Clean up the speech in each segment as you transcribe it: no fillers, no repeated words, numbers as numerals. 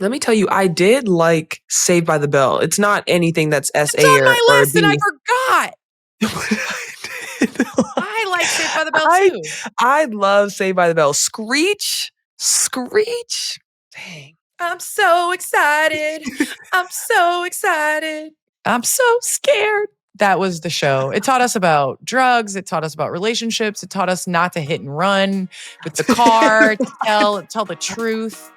Let me tell you, I did like Saved by the Bell. It's not anything that's SA It's on my or list, B. and I forgot. I like Saved by the Bell too. I love Saved by the Bell. Screech. Dang. I'm so excited. I'm so excited. I'm so scared. That was the show. It taught us about drugs. It taught us about relationships. It taught us not to hit and run with the car, to tell the truth.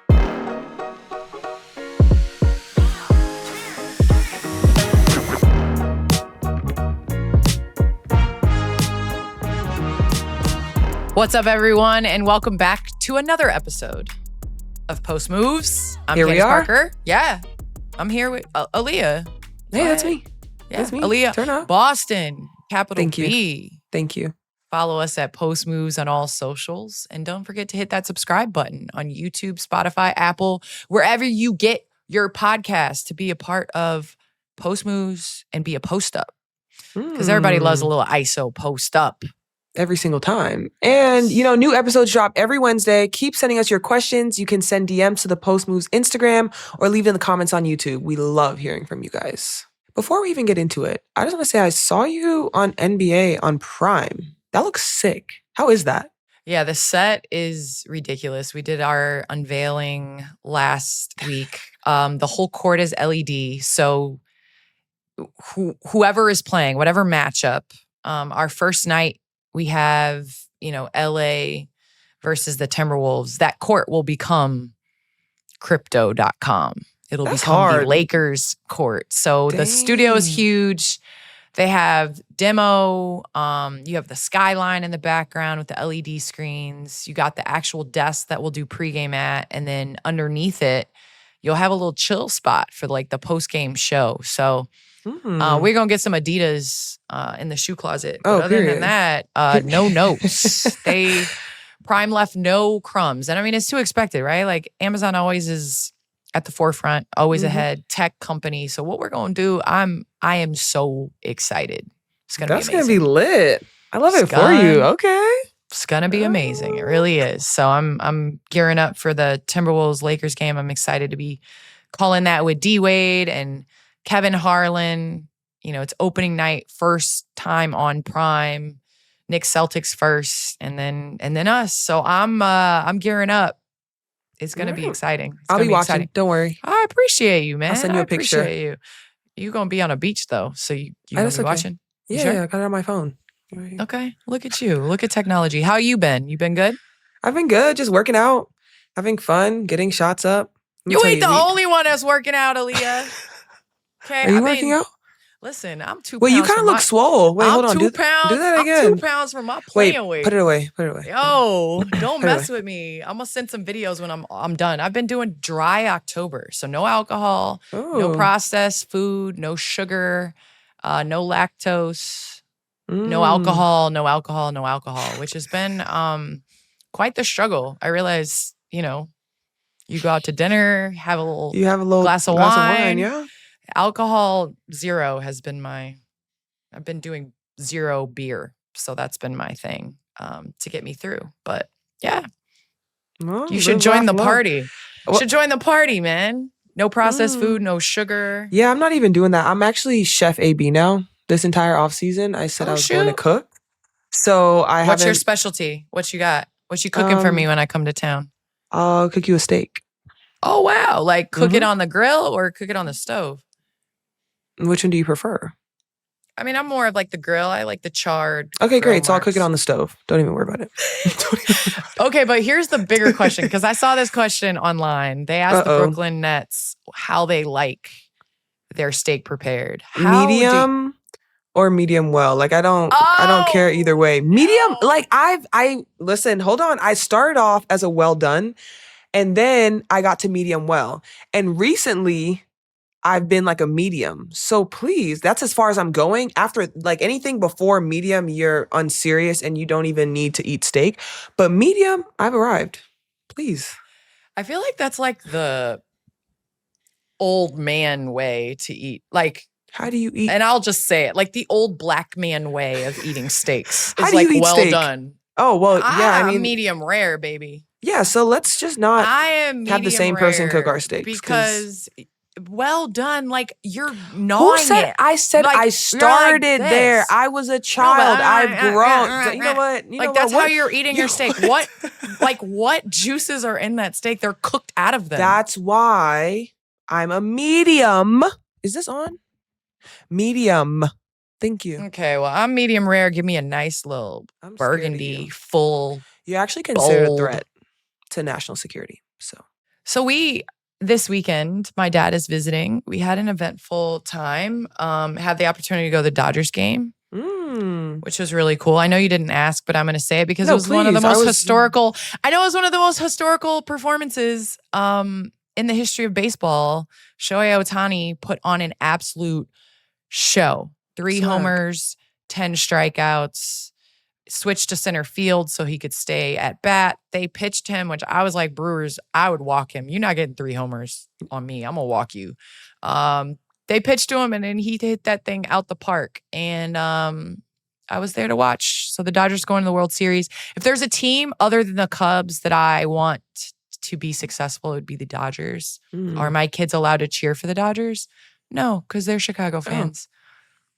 What's up, everyone, and welcome back to another episode of Post Moves. I'm Here Candace we are. Parker. Yeah, I'm here with Aliyah. Hey, that's me. Yeah, That's me. Aliyah, Turn up. Boston, capital Thank you. B. Thank you. Follow us at Post Moves on all socials. And don't forget to hit that subscribe button on YouTube, Spotify, Apple, wherever you get your podcast to be a part of Post Moves and be a post up. Because everybody loves a little ISO post up. Every single time. And, new episodes drop every Wednesday. Keep sending us your questions. You can send DMs to the Post Moves Instagram or leave it in the comments on YouTube. We love hearing from you guys. Before we even get into it, I just want to say I saw you on NBA on Prime. That looks sick. How is that? Yeah, the set is ridiculous. We did our unveiling last week. The whole court is LED. So whoever is playing, whatever matchup, our first night, we have, LA versus the Timberwolves. That court will become crypto.com. It'll That's become hard. the Lakers court. So Dang. the studio is huge. They have demo. You have the skyline in the background with the LED screens. You got the actual desk that we'll do pregame at. And then underneath it, you'll have a little chill spot for like the postgame show. So we're going to get some Adidas in the shoe closet. But other than that, no notes. Prime left no crumbs. And I mean, it's to expected, right? Like Amazon always is at the forefront, always ahead, tech company. So what we're going to do, I am so excited. It's going to be amazing. That's going to be lit. I love it for you. Okay. It's going to be amazing. It really is. So I'm gearing up for the Timberwolves-Lakers game. I'm excited to be calling that with D-Wade and Kevin Harlan. It's opening night, first time on Prime. Knicks Celtics first, and then us. So I'm gearing up. It's gonna be exciting. I'll be watching. Exciting. Don't worry. I appreciate you, man. I'll send you a picture. Appreciate you. You're gonna be on a beach though, so you gonna be okay. watching? Yeah, sure? yeah, I got it on my phone. Okay, look at you. Look at technology. How you been? You been good? I've been good. Just working out, having fun, getting shots up. You ain't the only one that's working out, Aliyah. Okay, Are you working out? Listen, I'm 2 pounds. Wait, you kind of look swole. Wait, hold on. I'm 2 pounds. Do that again. I'm 2 pounds from my playing weight. Put it away. Yo, don't mess with me. I'm gonna send some videos when I'm done. I've been doing dry October, so no alcohol, no processed food, no sugar, no lactose, no alcohol, which has been quite the struggle. I realize, you go out to dinner, have a little glass of wine. Yeah. Alcohol, zero has been I've been doing zero beer. So that's been my thing to get me through. But yeah, Well, you should join the party. You should join the party, man. No processed food, no sugar. Yeah, I'm not even doing that. I'm actually Chef AB now. This entire offseason, I said I was going to cook. So What's your specialty? What you got? What you cooking for me when I come to town? I'll cook you a steak. Oh, wow. Like cook it on the grill or cook it on the stove? Which one do you prefer? I mean, I'm more of like the grill. I like the charred. Okay, great. So I'll cook it on the stove. Don't even worry about it. Okay, but here's the bigger question, because I saw this question online. They asked the Brooklyn Nets how they like their steak prepared. Medium or medium well. Like I don't care either way. Medium, like I listen, hold on. I started off as a well done, and then I got to medium well. And recently I've been like a medium. So please, that's as far as I'm going. After like anything before medium, you're unserious and you don't even need to eat steak. But medium, I've arrived. Please. I feel like that's like the old man way to eat. Like, how do you eat? And I'll just say it, like the old black man way of eating steaks. How is do like you eat well steak? Done. Oh, well, yeah, I mean, medium rare, baby. Yeah, so let's just not I am have the same person cook rare our steaks. because well done. Like you're Who gnawing said? it. I said Like, I you're started like there. this. I was a No, but, child. I've grown. You know what? You like know that's what? how you're eating your steak. What, like what juices are in that steak? They're cooked out of them. That's why I'm a medium. Is this on? Medium. Thank you. Okay, well, I'm medium rare. Give me a nice little I'm scared of burgundy, you. full. You actually consider a bold. threat to national security. So this weekend, my dad is visiting. We had an eventful time. Had the opportunity to go to the Dodgers game, which was really cool. I know you didn't ask, but I'm going to say it because it was one of the most historical. I know it was one of the most historical performances in the history of baseball. Shohei Ohtani put on an absolute show. 3 homers, 10 strikeouts. Switched to center field so he could stay at bat. They pitched him, which I was like, Brewers, I would walk him. You're not getting 3 homers on me. I'm going to walk you. They pitched to him, and then he hit that thing out the park. And I was there to watch. So the Dodgers going to the World Series. If there's a team other than the Cubs that I want to be successful, it would be the Dodgers. Are my kids allowed to cheer for the Dodgers? No, because they're Chicago fans.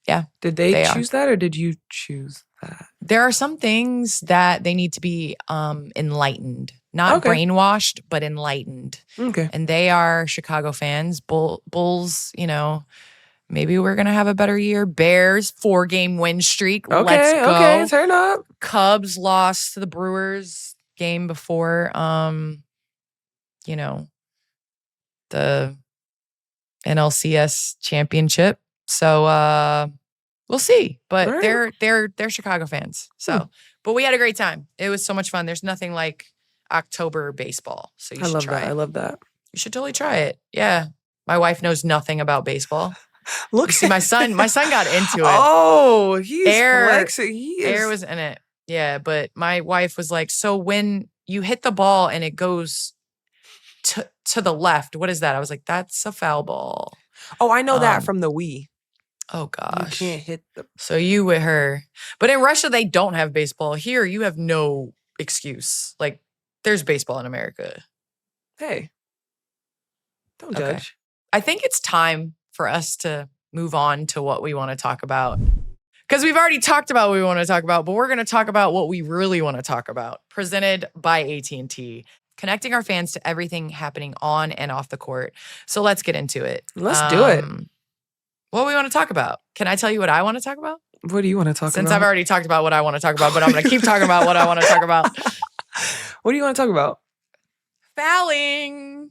Yeah. Did they choose that, or did you choose that? There are some things that they need to be enlightened, not brainwashed, but enlightened. Okay. And they are Chicago fans. Bulls, maybe we're going to have a better year. Bears, 4-game win streak. Okay, Let's go. Okay, turn up. Cubs lost to the Brewers game before, the NLCS championship. So, we'll see, but right. they're Chicago fans. So, but we had a great time. It was so much fun. There's nothing like October baseball. So you should try it. I love that. You should totally try it. Yeah. My wife knows nothing about baseball. Look, see, my son got into it. Oh, he's flexing. Air was in it. Yeah, but my wife was like, so when you hit the ball and it goes to the left, what is that? I was like, that's a foul ball. Oh, I know that from the Wii. Oh gosh. You can't hit the. So you with her. But in Russia, they don't have baseball. Here, you have no excuse. Like, there's baseball in America. Hey. Don't judge. I think it's time for us to move on to what we want to talk about. Because we've already talked about what we want to talk about, but we're going to talk about what we really want to talk about. Presented by AT&T. Connecting our fans to everything happening on and off the court. So let's get into it. Let's do it. What do we want to talk about? Can I tell you what I want to talk about? What do you want to talk about? Since I've already talked about what I want to talk about, but I'm going to keep talking about what I want to talk about. What do you want to talk about? Fouling.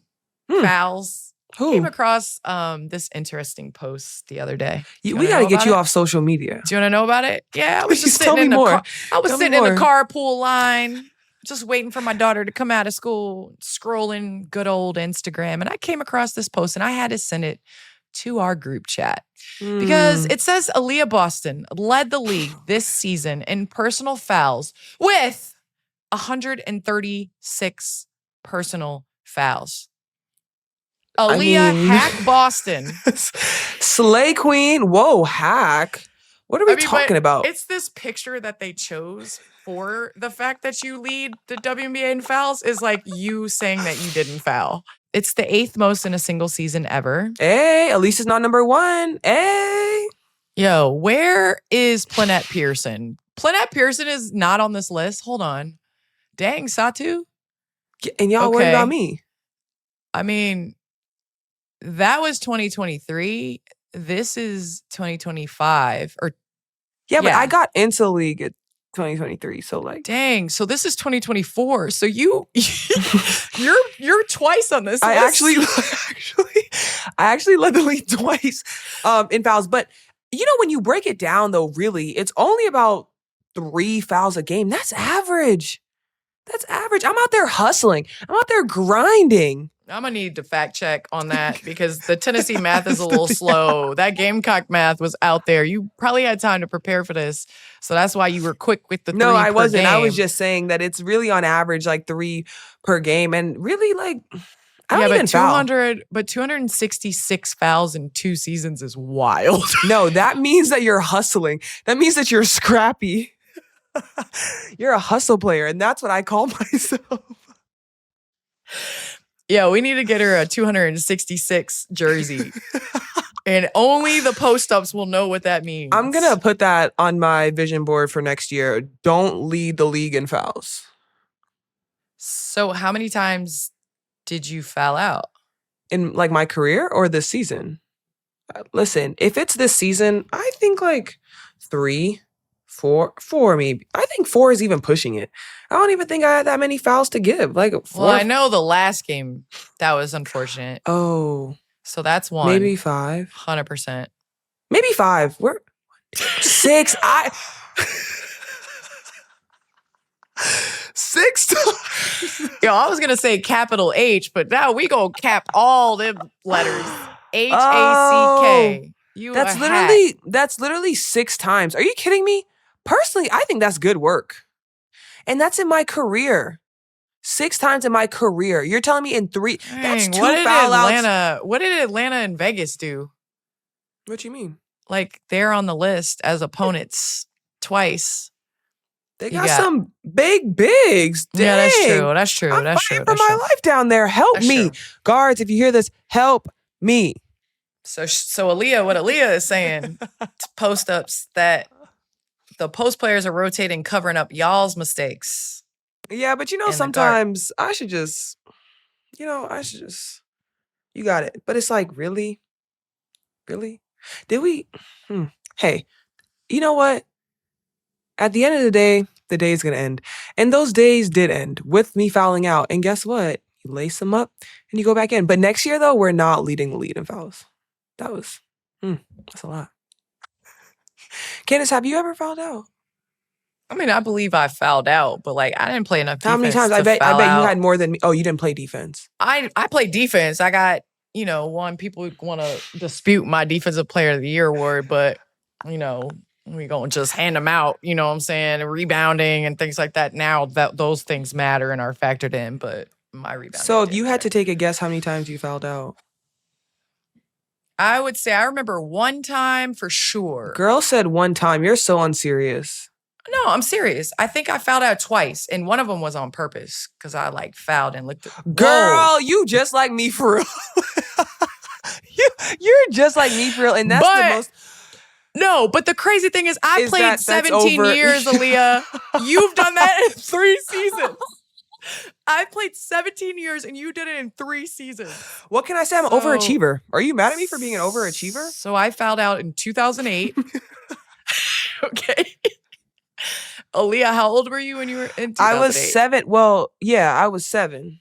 Fouls. Who? Came across this interesting post the other day. We got to get you off social media. Do you want to know about it? Yeah, I was just sitting in the more. I was sitting in the carpool line, just waiting for my daughter to come out of school, scrolling good old Instagram, and I came across this post, and I had to send it to our group chat because it says Aliyah Boston led the league this season in personal fouls with 136 personal fouls. Aliyah hack Boston. Slay Queen. Whoa, hack. What are we talking about? It's this picture that they chose for the fact that you lead the WNBA in fouls is like you saying that you didn't foul. It's the 8th most in a single season ever. Hey, at least it's not number 1. Hey. Yo, where is Plannette Pearson? Plannette Pearson is not on this list. Hold on. Dang, Satu. And y'all worried about me. I mean, that was 2023. This is 2025. But I got into the league at 2023. So like, dang. So this is 2024. So you're twice on this list. I actually led the league twice in fouls. But when you break it down though, really, it's only about 3 fouls a game. That's average. I'm out there hustling. I'm out there grinding. I'm going to need to fact check on that because the Tennessee math is a little slow. That Gamecock math was out there. You probably had time to prepare for this. So that's why you were quick with the 3 No, I wasn't. game. I was just saying that it's really on average like 3 per game. And really like, I don't even foul. But 266 fouls in 2 seasons is wild. No, that means that you're hustling. That means that you're scrappy. You're a hustle player. And that's what I call myself. Yeah, we need to get her a 266 jersey. And only the post-ups will know what that means. I'm going to put that on my vision board for next year. Don't lead the league in fouls. So how many times did you foul out? In like my career or this season? Listen, if it's this season, I think like 3, 4 maybe. I think 4 is even pushing it. I don't even think I had that many fouls to give. Like 4. Well, I know the last game, that was unfortunate. Oh. So that's 1. Maybe 5. 100%. Maybe 5. We're 6. 6 times. Yo, I was gonna say capital H, but now we gonna cap all them letters. HACK. You That's literally 6 times. Are you kidding me? Personally, I think that's good work. And that's in my career. 6 times in my career. You're telling me in 3. Dang, that's 2 foul outs. What did Atlanta and Vegas do? What you mean? Like they're on the list as opponents twice. They got some big bigs. Dang. Yeah, that's true. I'm that's fighting true. for my life down there. Help me. Guards, if you hear this, help me. So Aliyah, what Aliyah is saying to post-ups that the post players are rotating, covering up y'all's mistakes. Yeah, but sometimes I should just, you got it. But it's like, really? Really? Did we? Hey, you know what? At the end of the day is going to end. And those days did end with me fouling out. And guess what? You lace them up and you go back in. But next year, though, we're not leading the lead in fouls. That's a lot. Candace, have you ever fouled out? I mean, I believe I fouled out, but like I didn't play enough defense. How many times? I bet you had more than me. Oh, you didn't play defense. I played defense. I got, people want to dispute my defensive player of the year award, but we gonna just hand them out, you know what I'm saying? Rebounding and things like that. Now that those things matter and are factored in, but my rebounding. So if you had to take a guess how many times you fouled out? I would say I remember 1 time for sure. Girl said 1 time. You're so unserious. No, I'm serious. I think I fouled out twice, and one of them was on purpose because I fouled and looked at. Girl, you just like me for real. You're just like me for real, and that's the most. No, but the crazy thing is I played 17 years, Aliyah. You've done that in 3 seasons. I played 17 years and you did it in 3 seasons. What can I say? I'm an overachiever. Are you mad at me for being an overachiever? So I fouled out in 2008. Okay. Aliyah, how old were you when you were in 2008? I was 7. Well, yeah, I was 7.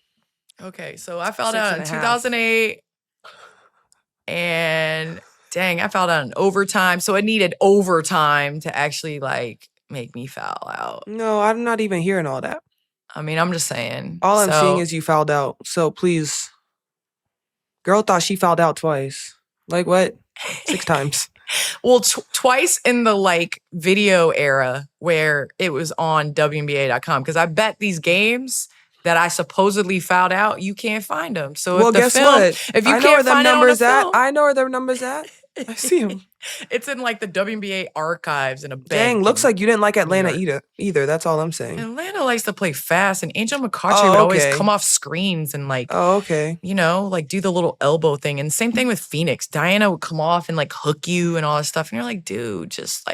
Okay, so I fouled out in 2008. And dang, I fouled out in overtime. So it needed overtime to actually make me foul out. No, I'm not even hearing all that. I mean, I'm just saying. All I'm seeing is you fouled out. So please. Girl thought she fouled out twice. Like what? 6 times. Well, twice in the video era where it was on WNBA.com. Because I bet these games that I supposedly fouled out, you can't find them. So guess what? If you can't find them numbers at, I know where their numbers at. I see them. It's in the WNBA archives in a bank. Dang, looks like you didn't like Atlanta either. That's all I'm saying. Atlanta likes to play fast, and Angel McCoughtry would always come off screens and do the little elbow thing. And same thing with Phoenix. Diana would come off and hook you and all this stuff. And you're like, dude, just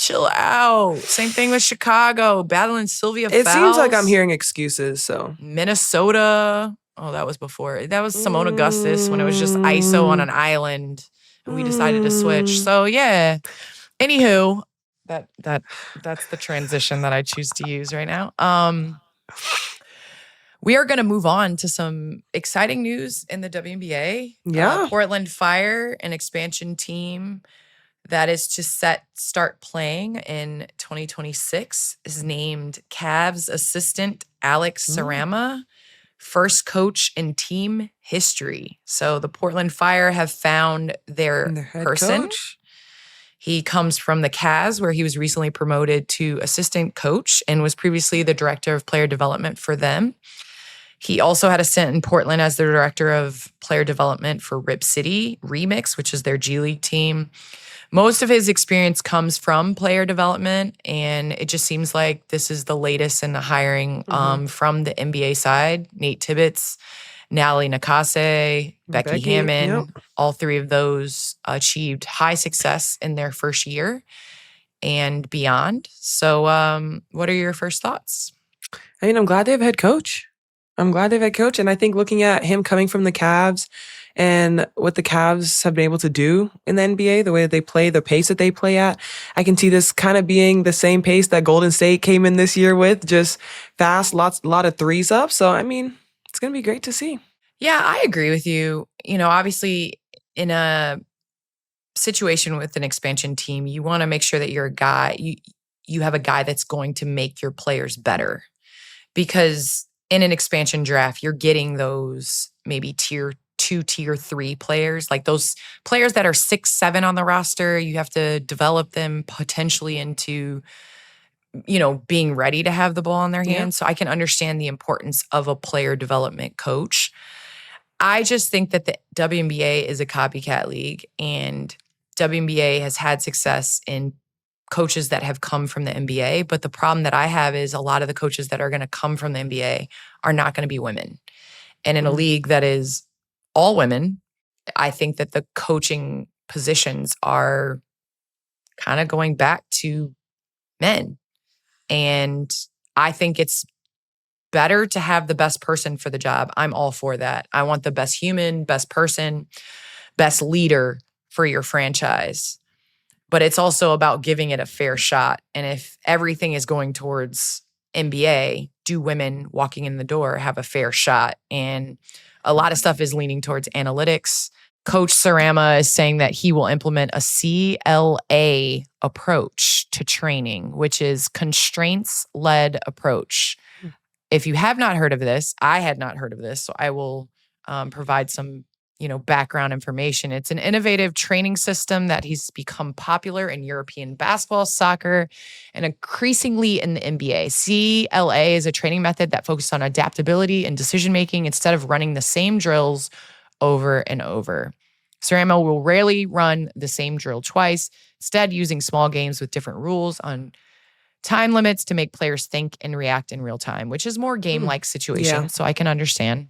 chill out. Same thing with Chicago, battling Sylvia Fowles. It seems like I'm hearing excuses. So Minnesota. Oh, that was before. That was Simone Augustus when it was just ISO on an island and we decided to switch. So yeah. Anywho, that's the transition that I choose to use right now. We are going to move on to some exciting news in the WNBA. Yeah. Portland Fire, an expansion team that is to start playing in 2026, is named Cavs assistant Alex Sarama. First coach in team history. So the Portland Fire have found their person. Coach. He comes from the Cavs, where he was recently promoted to assistant coach and was previously the director of player development for them. He also had a stint in Portland as the director of player development for Rip City Remix, which is their G League team. Most of his experience comes from player development, and it just seems like this is the latest in the hiring from the NBA side. Nate Tibbetts, Natalie Nakase, Becky Hammon, all three of those achieved high success in their first year and beyond. So what are your first thoughts? I mean, I'm glad they have a head coach. And I think looking at him coming from the Cavs and what the Cavs have been able to do in the NBA, the way that they play, the pace that they play at, I can see this kind of being the same pace that Golden State came in this year with, just fast, a lot of threes up. So, I mean, it's going to be great to see. Yeah, I agree with you. You know, obviously in a situation with an expansion team, you want to make sure that you're a guy, you have a guy that's going to make your players better. Because in an expansion draft, you're getting those maybe tier 2, tier 3 players, like those players that are 6, 7 on the roster. You have to develop them potentially into, you know, being ready to have the ball in their hands. So I can understand the importance of a player development coach. I just think that the WNBA is a copycat league, and WNBA has had success in coaches that have come from the NBA. But the problem that I have is a lot of the coaches that are going to come from the NBA are not going to be women. And in a league that is all women, I think that the coaching positions are kind of going back to men. And I think it's better to have the best person for the job. I'm all for that. I want the best human, best person, best leader for your franchise. But it's also about giving it a fair shot. And if everything is going towards NBA, do women walking in the door have a fair shot? And a lot of stuff is leaning towards analytics. Coach Sarama is saying that he will implement a CLA approach to training, which is constraints-led approach. If you have not heard of this, I had not heard of this, so I will provide some background information. It's an innovative training system that has become popular in European basketball, soccer, and increasingly in the NBA. CLA is a training method that focuses on adaptability and decision-making instead of running the same drills over and over. Sarama will rarely run the same drill twice, instead using small games with different rules on time limits to make players think and react in real time, which is more game-like situation, so I can understand.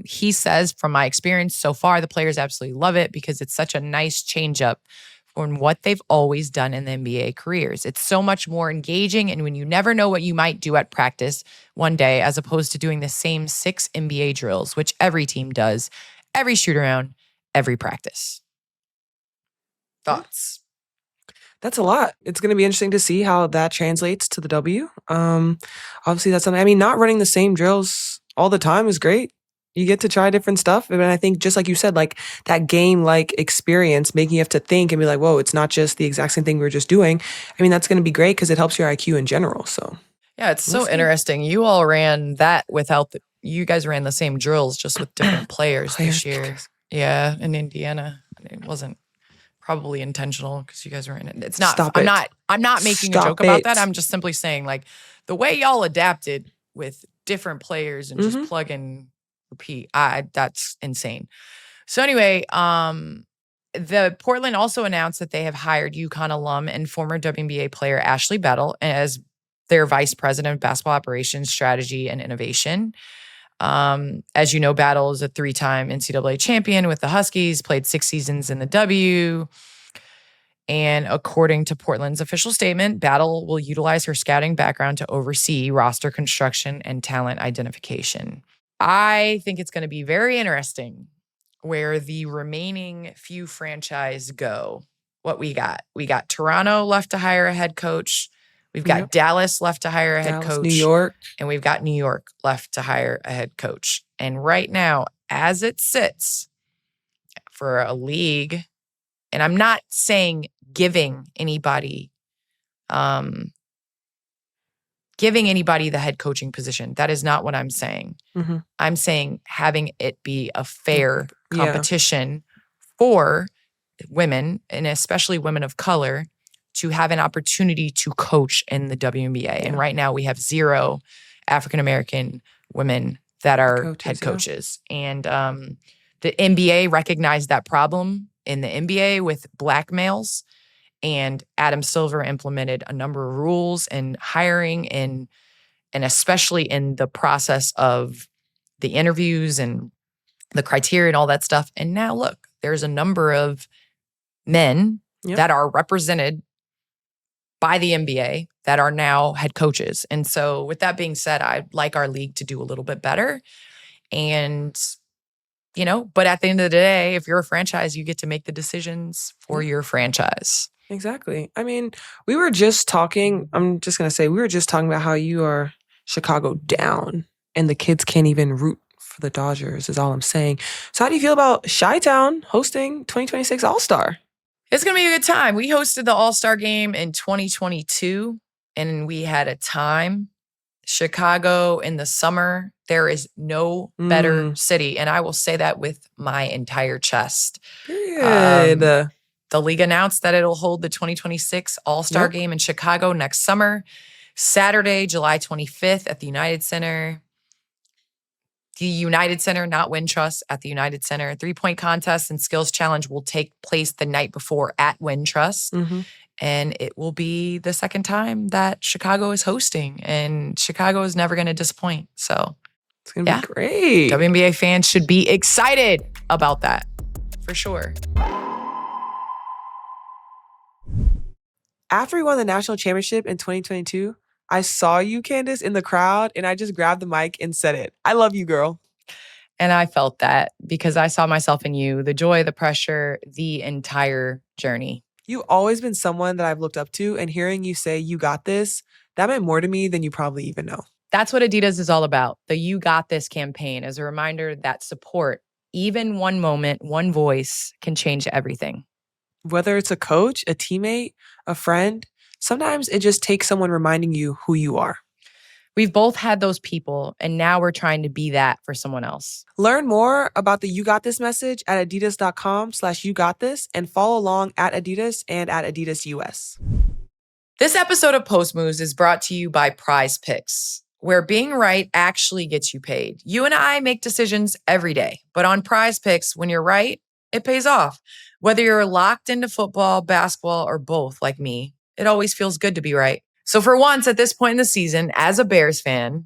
He says, from my experience so far, the players absolutely love it because it's such a nice change up from what they've always done in the NBA careers. It's so much more engaging, and when you never know what you might do at practice one day, as opposed to doing the same 6 NBA drills, which every team does, every shoot around, every practice. Thoughts? That's a lot. It's going to be interesting to see how that translates to the W. Obviously, that's something. I mean, not running the same drills all the time is great. You get to try different stuff. And I think just like you said, like that game-like experience, making you have to think and be like, whoa, it's not just the exact same thing we were just doing. I mean, that's going to be great because it helps your IQ in general. So yeah, it's so interesting. You all ran that without you guys ran the same drills, just with different players this year. Yeah, in Indiana. It wasn't probably intentional because you guys were in it. It's not. I'm not making a joke about that. I'm just simply saying, like, the way y'all adapted with different players and just plug and repeat. That's insane. So anyway, the Portland also announced that they have hired UConn alum and former WNBA player Ashley Bettle as their vice president of basketball operations, strategy, and innovation. As you know, Battle is a 3-time NCAA champion with the Huskies, played 6 seasons in the W. And according to Portland's official statement, Battle will utilize her scouting background to oversee roster construction and talent identification. I think it's going to be very interesting where the remaining few franchise go. What we got? We got Toronto left to hire a head coach. We've got Dallas left to hire a head coach. New York. And we've got New York left to hire a head coach. And right now, as it sits for a league, and I'm not saying giving anybody the head coaching position. That is not what I'm saying. I'm saying having it be a fair competition for women, and especially women of color, to have an opportunity to coach in the WNBA. Yeah. And right now we have 0 African-American women that are head coaches. And the NBA recognized that problem in the NBA with black males. And Adam Silver implemented a number of rules and hiring and especially in the process of the interviews and the criteria and all that stuff. And now look, there's a number of men that are represented by the NBA that are now head coaches. And so with that being said, I'd like our league to do a little bit better. And, but at the end of the day, if you're a franchise, you get to make the decisions for your franchise. Exactly. I mean, we were just talking about how you are Chicago down and the kids can't even root for the Dodgers is all I'm saying. So how do you feel about Chi-Town hosting 2026 All-Star? It's going to be a good time. We hosted the All-Star game in 2022 and we had a time. Chicago in the summer, there is no better city. And I will say that with my entire chest. Period. The league announced that it'll hold the 2026 All-Star game in Chicago next summer, Saturday, July 25th at the United Center. The United Center, not Wintrust, at the United Center. 3-point contest and skills challenge will take place the night before at Wintrust. And it will be the second time that Chicago is hosting. And Chicago is never going to disappoint. So it's going to be great. WNBA fans should be excited about that, for sure. After we won the national championship in 2022, I saw you, Candace, in the crowd, and I just grabbed the mic and said it. I love you, girl. And I felt that because I saw myself in you, the joy, the pressure, the entire journey. You've always been someone that I've looked up to, and hearing you say, you got this, that meant more to me than you probably even know. That's what Adidas is all about. The You Got This campaign is a reminder that support, even one moment, one voice, can change everything. Whether it's a coach, a teammate, a friend, sometimes it just takes someone reminding you who you are. We've both had those people, and now we're trying to be that for someone else. Learn more about the You Got This message at adidas.com/yougotthis and follow along at Adidas and at Adidas US. This episode of Post Moves is brought to you by Prize Picks, where being right actually gets you paid. You and I make decisions every day, but on Prize Picks, when you're right, it pays off. Whether you're locked into football, basketball, or both like me, it always feels good to be right. So for once at this point in the season, as a Bears fan,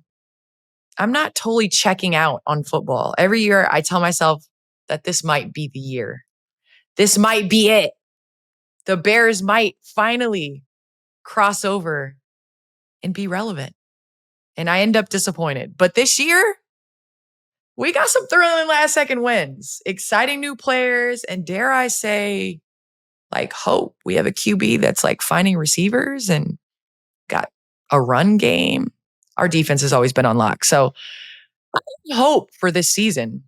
I'm not totally checking out on football. Every year I tell myself that this might be the year. This might be it. The Bears might finally cross over and be relevant. And I end up disappointed. But this year, we got some thrilling last second wins, exciting new players, and dare I say, like hope. We have a QB that's like finding receivers and got a run game. Our defense has always been on lock. So I hope for this season.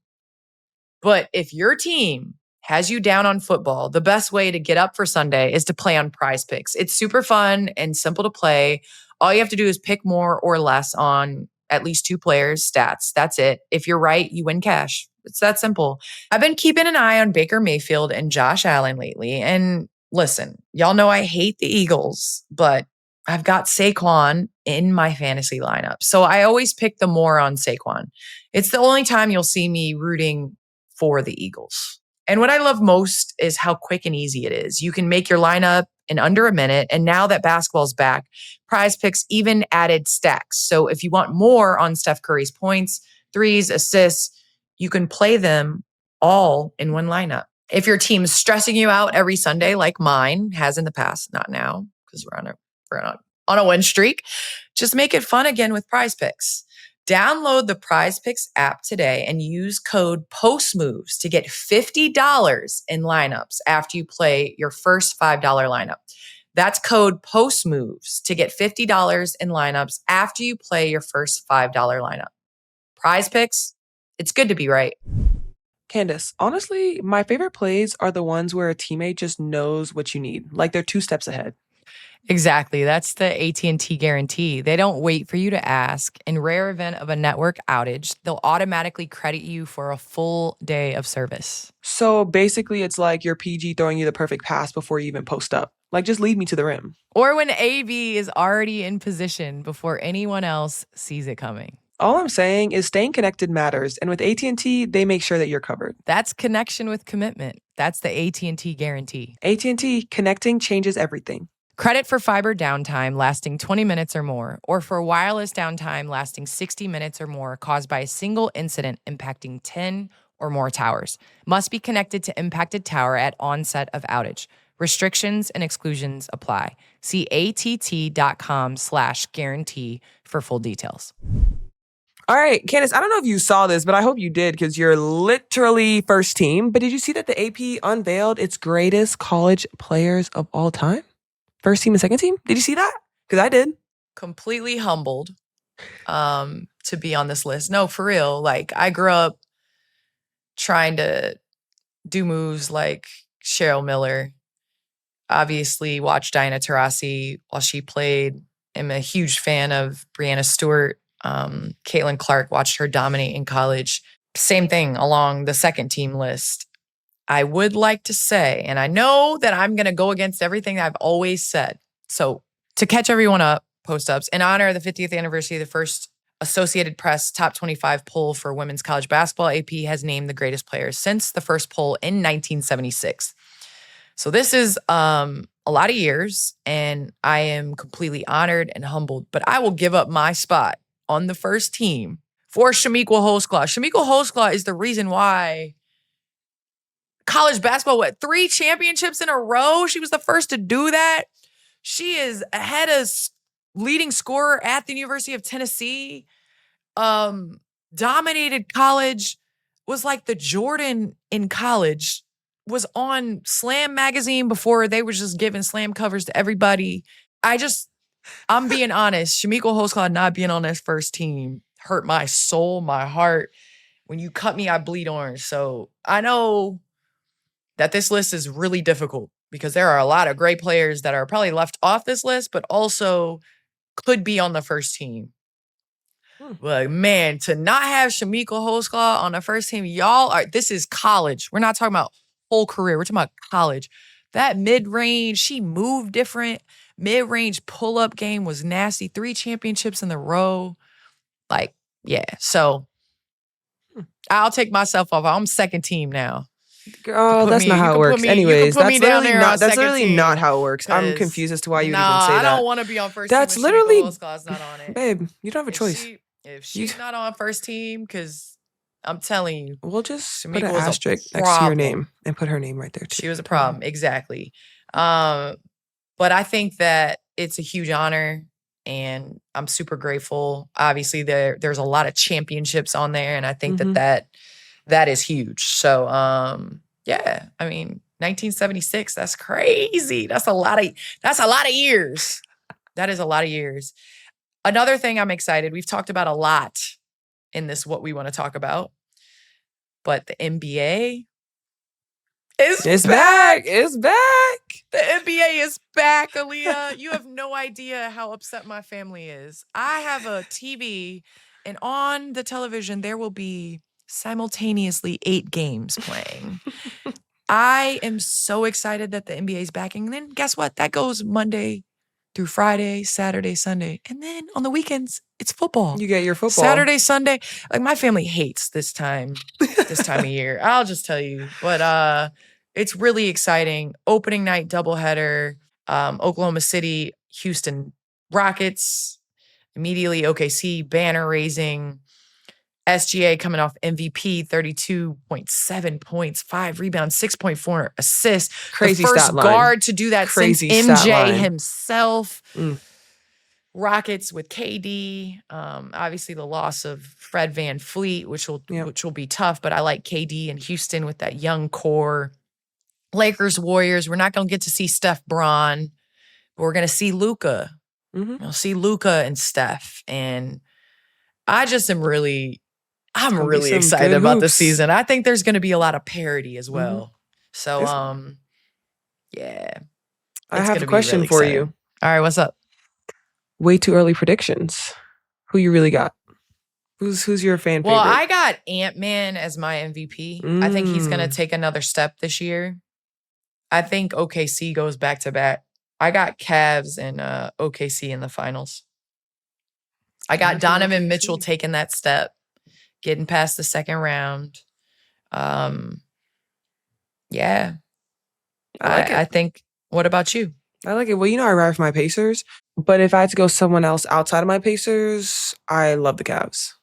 But if your team has you down on football, the best way to get up for Sunday is to play on Prize Picks. It's super fun and simple to play. All you have to do is pick more or less on at least 2 players' stats. That's it. If you're right, you win cash. It's that simple. I've been keeping an eye on Baker Mayfield and Josh Allen lately. And listen, y'all know I hate the Eagles, but I've got Saquon in my fantasy lineup. So I always pick the more on Saquon. It's the only time you'll see me rooting for the Eagles. And what I love most is how quick and easy it is. You can make your lineup in under a minute. And now that basketball's back, Prize Picks even added stacks. So if you want more on Steph Curry's points, threes, assists, you can play them all in one lineup. If your team's stressing you out every Sunday, like mine has in the past, not now, because we're on a win streak, just make it fun again with Prize Picks. Download the Prize Picks app today and use code POSTMOVES to get $50 in lineups after you play your first $5 lineup. That's code POSTMOVES to get $50 in lineups after you play your first $5 lineup. Prize Picks, it's good to be right. Candace, honestly, my favorite plays are the ones where a teammate just knows what you need, like they're 2 steps ahead. Exactly. That's the AT&T guarantee. They don't wait for you to ask. In rare event of a network outage, they'll automatically credit you for a full day of service. So basically, it's like your PG throwing you the perfect pass before you even post up. Like, just lead me to the rim. Or when AV is already in position before anyone else sees it coming. All I'm saying is staying connected matters. And with AT&T, they make sure that you're covered. That's connection with commitment. That's the AT&T guarantee. AT&T, connecting changes everything. Credit for fiber downtime lasting 20 minutes or more, or for wireless downtime lasting 60 minutes or more caused by a single incident impacting 10 or more towers. Must be connected to impacted tower at onset of outage. Restrictions and exclusions apply. See att.com/guarantee for full details. All right, Candace, I don't know if you saw this, but I hope you did because you're literally first team. But did you see that the AP unveiled its greatest college players of all time? First team and second team? Did you see that? Because I did. Completely humbled to be on this list. No, for real. Like, I grew up trying to do moves like Cheryl Miller. Obviously, watched Diana Taurasi while she played. I'm a huge fan of Breanna Stewart. Caitlin Clark, watched her dominate in college. Same thing along the second team list. I would like to say, and I know that I'm going to go against everything I've always said. So to catch everyone up, post-ups, in honor of the 50th anniversary of the first Associated Press Top 25 poll for women's college basketball, AP has named the greatest players since the first poll in 1976. So this is a lot of years, and I am completely honored and humbled. But I will give up my spot on the first team for Chamique Holdsclaw. Chamique Holdsclaw is the reason why college basketball, 3 championships in a row? She was the first to do that. She is ahead of leading scorer at the University of Tennessee. Dominated college, was like the Jordan in college, was on Slam magazine before they were just giving Slam covers to everybody. I'm being honest. Chamique Holdsclaw not being on this first team hurt my soul, my heart. When you cut me, I bleed orange. So I know that this list is really difficult because there are a lot of great players that are probably left off this list, but also could be on the first team. But man, to not have Chamique Holdsclaw on the first team, this is college. We're not talking about whole career. We're talking about college. That mid-range, she moved different. Mid-range pull-up game was nasty. 3 championships in a row. Like, yeah. So I'll take myself off. I'm second team now. Girl, that's not how it works. Anyways, that's literally not how it works. I'm confused as to why you would even say that. I don't want to be on first that's team. Literally, Holdsclaw's not on it. Babe, you don't have a choice. If she's not on first team, because I'm telling you, we'll just Chamique put an asterisk next to your name and put her name right there too. She was a problem, exactly. But I think that it's a huge honor, and I'm super grateful. Obviously, there's a lot of championships on there, and I think that is huge. So, yeah, I mean, 1976, that's crazy. That's a lot of years. That is a lot of years. Another thing I'm excited, we've talked about a lot in this What We Want to Talk About, but the NBA is back. It's back. The NBA is back, Aliyah. You have no idea how upset my family is. I have a TV, and on the television, there will be simultaneously 8 games playing. I am so excited that the NBA is back. And then guess what? That goes Monday through Friday, Saturday, Sunday. And then on the weekends, it's football. You get your football. Saturday, Sunday. Like, my family hates this time of year. I'll just tell you. But it's really exciting. Opening night doubleheader. Oklahoma City, Houston Rockets. Immediately OKC banner raising. SGA coming off MVP, 32.7 points, 5 rebounds, 6.4 assists. Crazy the first stat line. Guard to do that Crazy since stat line. MJ himself. Rockets with KD. Obviously, the loss of Fred VanVleet, which will be tough. But I like KD and Houston with that young core. Lakers, Warriors. We're not going to get to see Steph Braun, but we're going to see Luka. We'll see Luka and Steph, and I just am really. I'm really excited about this season. I think there's going to be a lot of parity as well. So, yeah. I have a question for you. All right, what's up? Way too early predictions. Who you really got? Who's your fan favorite? Well, I got Ant-Man as my MVP. I think he's going to take another step this year. I think OKC goes back to back. I got Cavs and OKC in the finals. I got Time for Donovan OKC. Mitchell taking that step, getting past the second round. Yeah. I like it. I think, what about you? I like it. Well, I ride for my Pacers, but if I had to go someone else outside of my Pacers, I love the Cavs.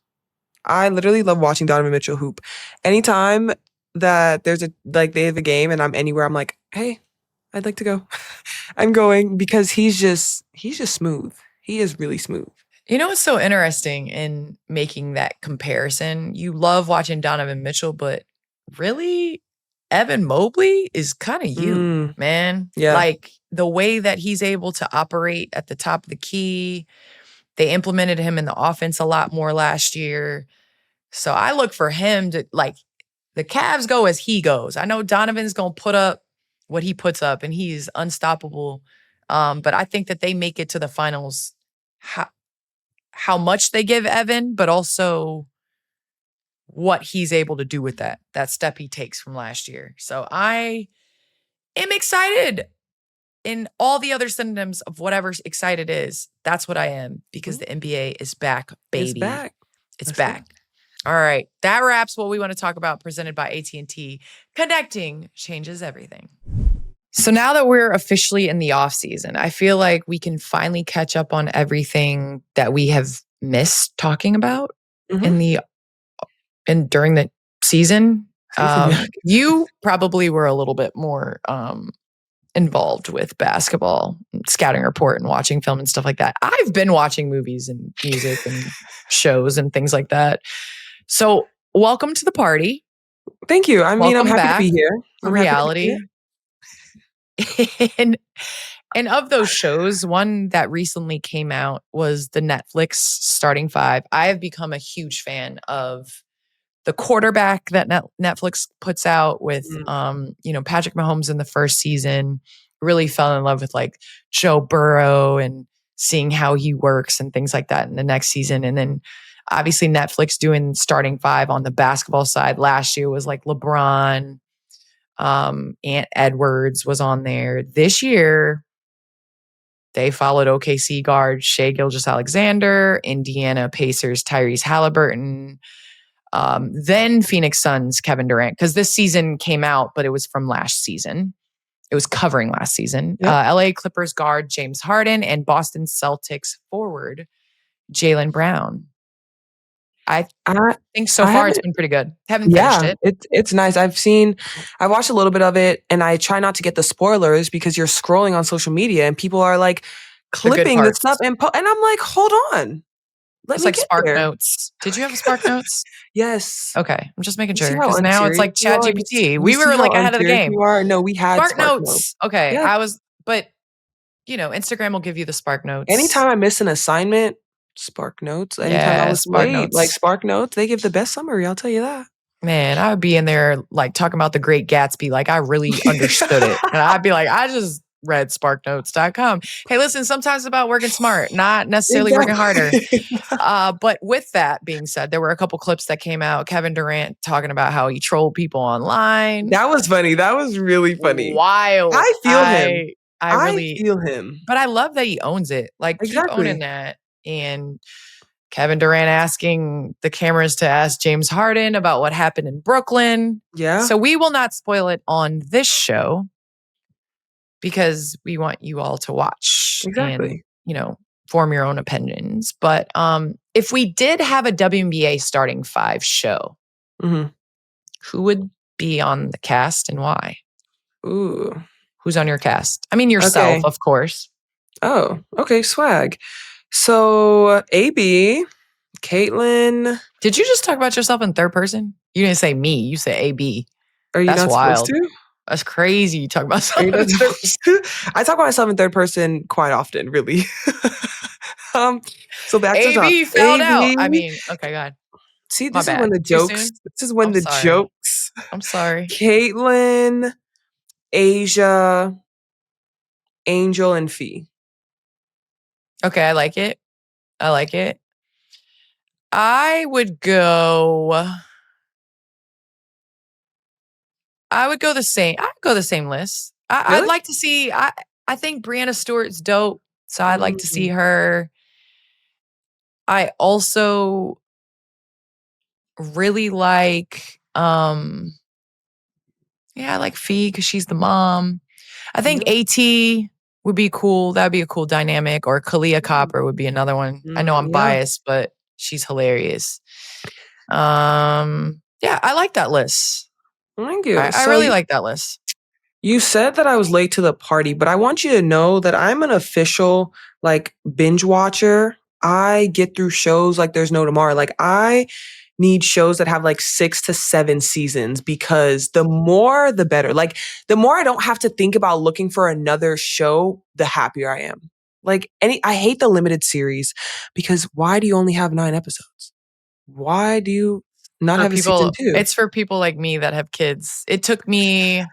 I literally love watching Donovan Mitchell hoop. Anytime that they have a game and I'm anywhere, I'm like, hey, I'd like to go. I'm going because he's just smooth. He is really smooth. You know what's so interesting in making that comparison? You love watching Donovan Mitchell, but really, Evan Mobley is kind of you, man. Yeah. Like the way that he's able to operate at the top of the key. They implemented him in the offense a lot more last year. So I look for him to, like, the Cavs go as he goes. I know Donovan's going to put up what he puts up, and he's unstoppable. But I think that they make it to the finals. How much they give Evan, but also what he's able to do with that step he takes from last year. So I am excited in all the other synonyms of whatever excited is. That's what I am, because the NBA is back, baby. It's back. It's back. All right. That wraps what we want to talk about, presented by AT&T. Connecting changes everything. So now that we're officially in the off season, I feel like we can finally catch up on everything that we have missed talking about during the season. You probably were a little bit more involved with basketball, scouting report, and watching film and stuff like that. I've been watching movies and music and shows and things like that. So welcome to the party. Thank you. I'm happy to be here. Reality. and of those shows, one that recently came out was the Netflix Starting Five. I have become a huge fan of the quarterback that Netflix puts out with, Patrick Mahomes in the first season. Really fell in love with like Joe Burrow and seeing how he works and things like that in the next season. And then obviously Netflix doing Starting Five on the basketball side last year was like LeBron. Ant Edwards was on there. This year, they followed OKC guard Shai Gilgeous-Alexander, Indiana Pacers Tyrese Halliburton, then Phoenix Suns Kevin Durant, because this season came out, but it was from last season. It was covering last season. Yep. LA Clippers guard James Harden and Boston Celtics forward Jaylen Brown. I think so far it's been pretty good. Haven't finished it. It's nice. I watched a little bit of it, and I try not to get the spoilers because you're scrolling on social media and people are like clipping the stuff and I'm like, hold on. It's like Spark Notes. Did you have a Spark Notes? Yes. Okay. I'm just making sure, because now it's like ChatGPT. We were like ahead of the game. No, we had Spark Notes. Okay. Yeah. But Instagram will give you the Spark Notes. Anytime I miss an assignment, Spark Notes. Anytime I was late, like Spark Notes, they give the best summary. I'll tell you that. Man, I would be in there like talking about The Great Gatsby, like I really understood it. And I'd be like, I just read sparknotes.com. Hey, listen, sometimes it's about working smart, not necessarily working harder. But with that being said, there were a couple clips that came out. Kevin Durant talking about how he trolled people online. That was funny. That was really funny. Wild. I feel him. I really feel him. But I love that he owns it. Like, keep owning that. And Kevin Durant asking the cameras to ask James Harden about what happened in Brooklyn. Yeah. So we will not spoil it on this show because we want you all to watch and, form your own opinions. But if we did have a WNBA Starting Five show, who would be on the cast and why? Ooh. Who's on your cast? I mean, yourself, of course. Oh, okay. Swag. So, AB, Caitlin. Did you just talk about yourself in third person? You didn't say me. You said AB. Are you not supposed to? That's crazy. You talk about yourself in third person. I talk about myself in third person quite often, really. So back to AB fell out. I mean, okay, go ahead. See, this is when the jokes. This is when the jokes. I'm sorry. Caitlin, Asia, Angel, and Fee. Okay, I like it. I would go the same. I'd go the same list. I'd like to see. I think Breanna Stewart's dope, so I'd like to see her. I also really like, I like Fee because she's the mom. I think AT would be cool. That would be a cool dynamic. Or Kalia Copper would be another one. I know I'm Yeah. biased, but she's hilarious. Yeah, I like that list. Thank you. I really like that list. You said that I was late to the party, but I want you to know that I'm an official like binge watcher. I get through shows like there's no tomorrow. Like I need shows that have like 6 to 7 seasons because the more the better. Like the more I don't have to think about looking for another show, the happier I am. Like I hate the limited series because why do you only have 9 episodes? Why do you not have a season 2? It's for people like me that have kids. It took me,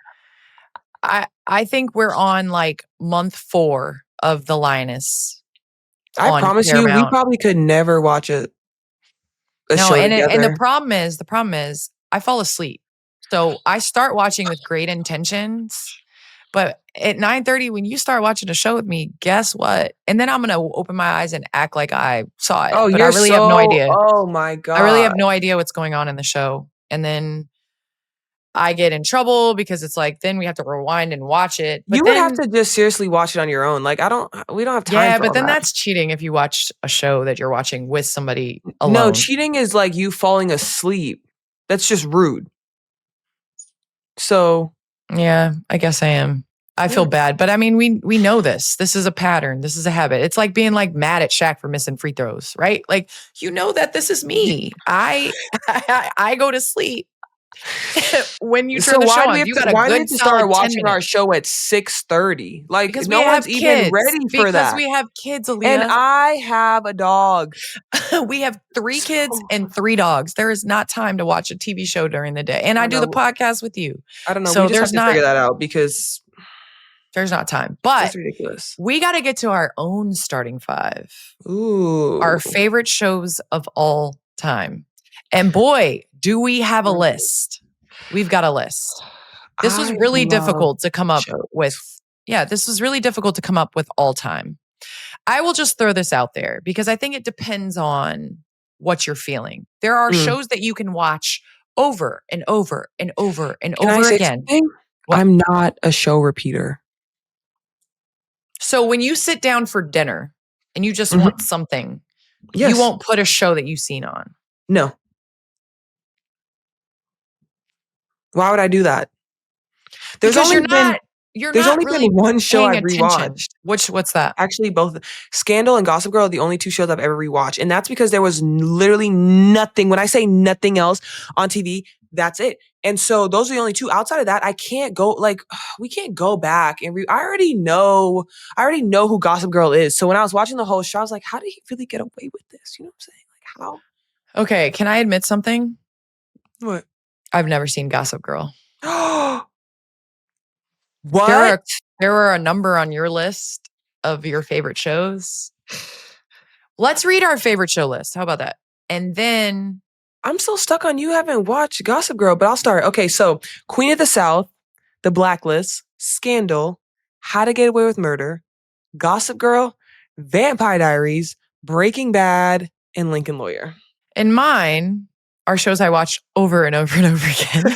I think we're on like month 4 of The Lioness. I promise you, we probably could never watch a show together. And the problem is I fall asleep. So I start watching with great intentions, but at 9:30 when you start watching a show with me, guess what? And then I'm going to open my eyes and act like I saw it. Oh, but I really have no idea. Oh my God. I really have no idea what's going on in the show. And then I get in trouble because it's like, then we have to rewind and watch it. But you would have to just seriously watch it on your own. Like we don't have time. Yeah, but then that's cheating if you watch a show that you're watching with somebody alone. No, cheating is like you falling asleep. That's just rude. So. Yeah, I guess I am. I feel bad, but I mean, we know this. This is a pattern. This is a habit. It's like being like mad at Shaq for missing free throws, right? Like, you know that this is me. I go to sleep when you turn the show on. You got a good solid 10 minutes. Why do we have to start watching our show at 6:30? Like, because no one's even ready for that. Because we have kids, Aliyah. And I have a dog. We have 3 kids and 3 dogs. There is not time to watch a TV show during the day. And I do the podcast with you. I don't know. So we just have to figure that out because there's not time. But that's ridiculous. We got to get to our own starting 5. Ooh. Our favorite shows of all time. And boy, do we have a list. We've got a list. This was really difficult to come up with. Yeah, this was really difficult to come up with all time. I will just throw this out there because I think it depends on what you're feeling. There are shows that you can watch over and over and over and over again. I'm not a show repeater. So when you sit down for dinner and you just want something, you won't put a show that you've seen on. No. Why would I do that? There's only been one show I've rewatched. What's that? Actually, both Scandal and Gossip Girl are the only 2 shows I've ever rewatched. And that's because there was literally nothing. When I say nothing else on TV, that's it. And so those are the only 2. Outside of that, I can't go, like, we can't go back and I already know who Gossip Girl is. So when I was watching the whole show, I was like, how did he really get away with this? You know what I'm saying? Like, how? Okay, can I admit something? What? I've never seen Gossip Girl. What? There are a number on your list of your favorite shows. Let's read our favorite show list. How about that? And then I'm still stuck on you haven't watched Gossip Girl, but I'll start. Okay, so Queen of the South, The Blacklist, Scandal, How to Get Away with Murder, Gossip Girl, Vampire Diaries, Breaking Bad, and Lincoln Lawyer. And mine are shows I watch over and over and over again.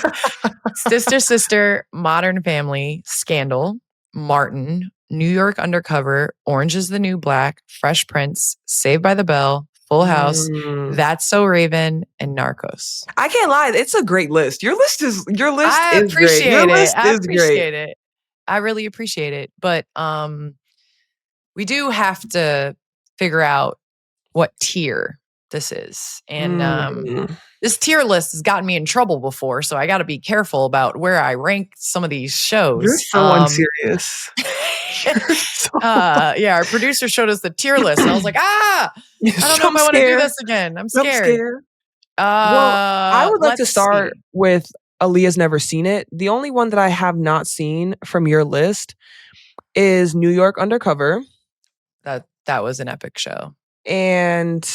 Sister, Modern Family, Scandal, Martin, New York Undercover, Orange is the New Black, Fresh Prince, Saved by the Bell, Full House, That's So Raven, and Narcos. I can't lie. It's a great list. Your list is great. I appreciate it. I really appreciate it. But we do have to figure out what tier this is. And this tier list has gotten me in trouble before, so I got to be careful about where I rank some of these shows. You're so unserious. Yeah, our producer showed us the tier list, and I was like, I don't know if I want to do this again. I'm scared. Well, I would like to start with Aliyah's never seen it. The only one that I have not seen from your list is New York Undercover. That was an epic show. And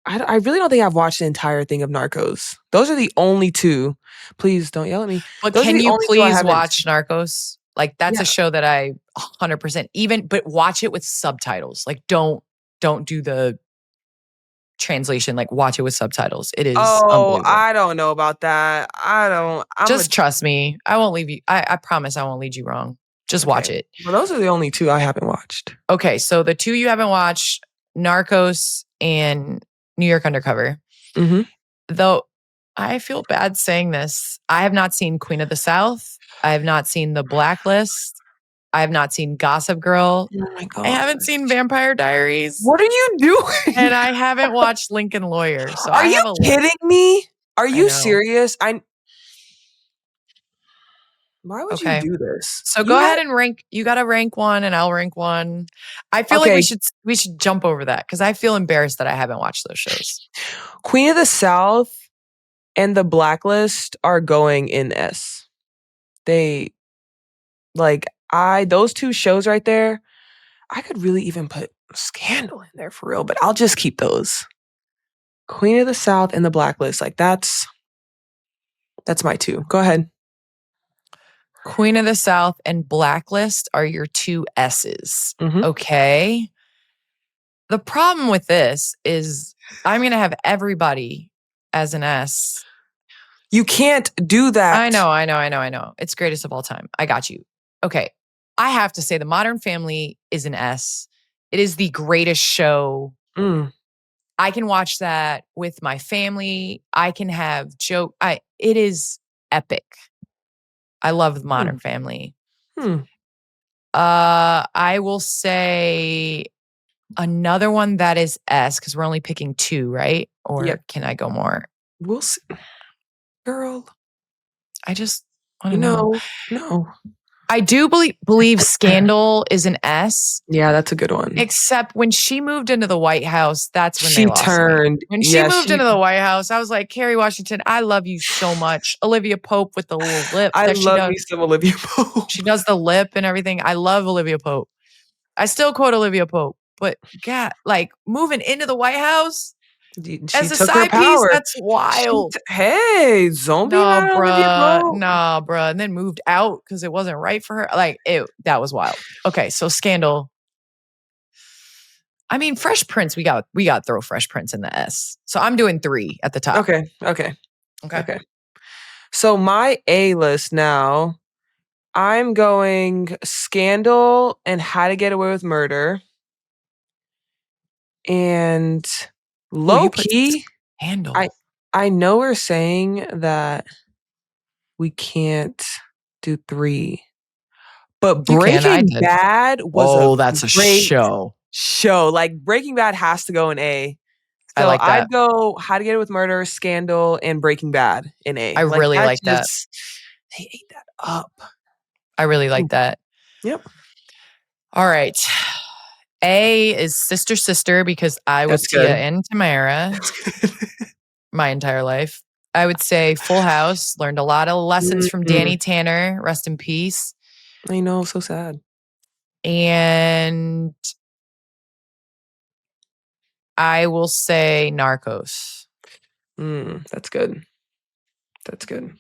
I really don't think I've watched the entire thing of Narcos. Those are the only 2. Please don't yell at me. But can you please watch Narcos? Like that's a show that I 100% but watch it with subtitles. Like don't do the translation. Like watch it with subtitles. It is Oh, unbelievable. I don't know about that. Just trust me. I won't leave you. I promise I won't lead you wrong. Just watch it. Well, those are the only two I haven't watched. Okay, so the two you haven't watched, Narcos and New York Undercover. Mm-hmm. Though I feel bad saying this, I have not seen Queen of the South. I have not seen The Blacklist. I have not seen Gossip Girl. Oh my God. I haven't seen Vampire Diaries. What are you doing? And I haven't watched Lincoln Lawyer. So are you kidding me? Are you serious? Why would you do this? So go ahead and rank. You got to rank one and I'll rank one. I feel like we should jump over that because I feel embarrassed that I haven't watched those shows. Queen of the South and The Blacklist are going in S. Those two shows right there, I could really even put Scandal in there for real, but I'll just keep those. Queen of the South and The Blacklist, that's my two. Go ahead. Queen of the South and Blacklist are your two S's. Mm-hmm. Okay. The problem with this is I'm going to have everybody as an S. You can't do that. I know. It's greatest of all time. I got you. Okay. I have to say The Modern Family is an S. It is the greatest show. I can watch that with my family. I can have it is epic. I love The Modern Family. I will say another one that is S because we're only picking two, right? Or can I go more? We'll see. Girl. I just want to know. No. I do believe Scandal is an S. Yeah, that's a good one. Except when she moved into the White House, that's when they lost turned. Me. When she moved into the White House, I was like, Kerry Washington, I love you so much. Olivia Pope with the little lip. I love me some Olivia Pope. She does the lip and everything. I love Olivia Pope. I still quote Olivia Pope. But God, moving into the White House as a side piece, that's wild. Zombie. Nah, bruh. And then moved out because it wasn't right for her. That was wild. Okay, so Scandal. I mean, Fresh Prince, we got to throw Fresh Prince in the S. So I'm doing 3 at the top. Okay. So my A list now, I'm going Scandal and How to Get Away with Murder. And low key, I know we're saying that we can't do 3, but Breaking Bad was that's a show. Breaking Bad has to go in A. So I like that. I'd go How to Get Away with Murder, Scandal, and Breaking Bad in A. I really like that. They ate that up. I really like that. Yep. All right. A is Sister because I was Tia and Tamara my entire life. I would say Full House. Learned a lot of lessons from Danny Tanner. Rest in peace. I know, so sad. And I will say Narcos. That's good. That's good.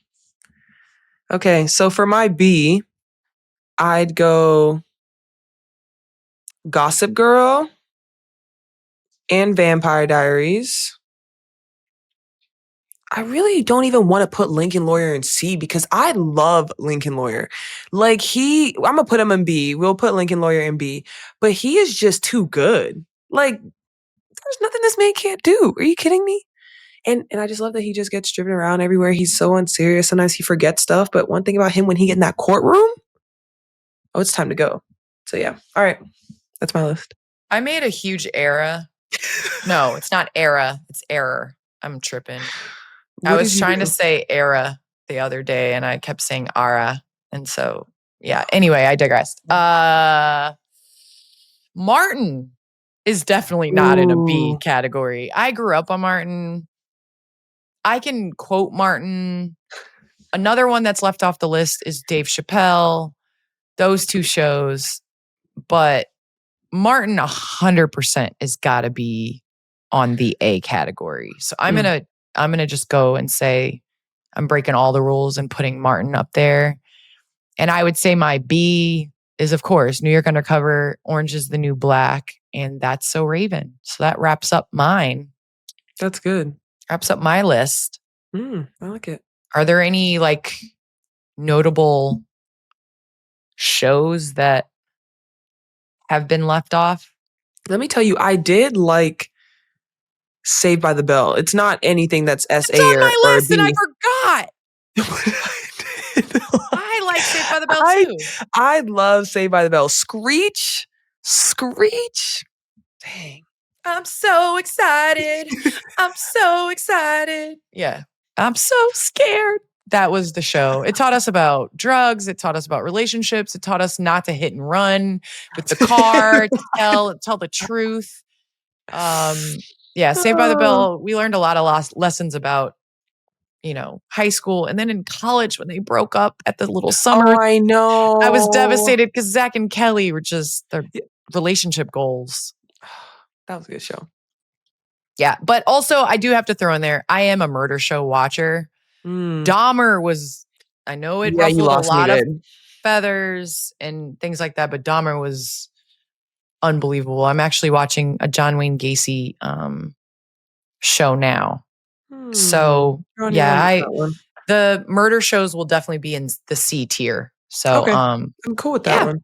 Okay, so for my B, I'd go Gossip Girl and Vampire Diaries. I really don't even want to put Lincoln Lawyer in C because I love Lincoln Lawyer. I'm going to put him in B. We'll put Lincoln Lawyer in B. But he is just too good. There's nothing this man can't do. Are you kidding me? And I just love that he just gets driven around everywhere. He's so unserious. Sometimes he forgets stuff. But one thing about him, when he get in that courtroom, it's time to go. So yeah. All right. That's my list. I made a huge error. No, it's not era. It's error. I'm tripping. I was trying to say era the other day and I kept saying ara. And so, yeah. Anyway, I digressed. Martin is definitely not in a B category. I grew up on Martin. I can quote Martin. Another one that's left off the list is Dave Chappelle. Those two shows. But Martin 100% has got to be on the A category. So I'm gonna just go and say I'm breaking all the rules and putting Martin up there. And I would say my B is, of course, New York Undercover, Orange is the New Black, and That's So Raven. So that wraps up mine. That's good. Wraps up my list. I like it. Are there any like notable shows that have been left off? Let me tell you, I did like Saved by the Bell. It's not anything that's SA It's on my or list and I B. forgot. I like Saved by the Bell too. I love Saved by the Bell. Screech. Dang. I'm so excited. I'm so excited. Yeah. I'm so scared. That was the show. It taught us about drugs. It taught us about relationships. It taught us not to hit and run with the car, to tell the truth. Saved by the Bell, we learned a lot of lessons about, high school. And then in college, when they broke up at the little summer. Oh, I know. I was devastated because Zach and Kelly were just their relationship goals. That was a good show. Yeah. But also, I do have to throw in there, I am a murder show watcher. Dahmer was, I know it ruffled a lot of feathers and things like that, but Dahmer was unbelievable. I'm actually watching a John Wayne Gacy show now. So the murder shows will definitely be in the C tier. So I'm cool with that one.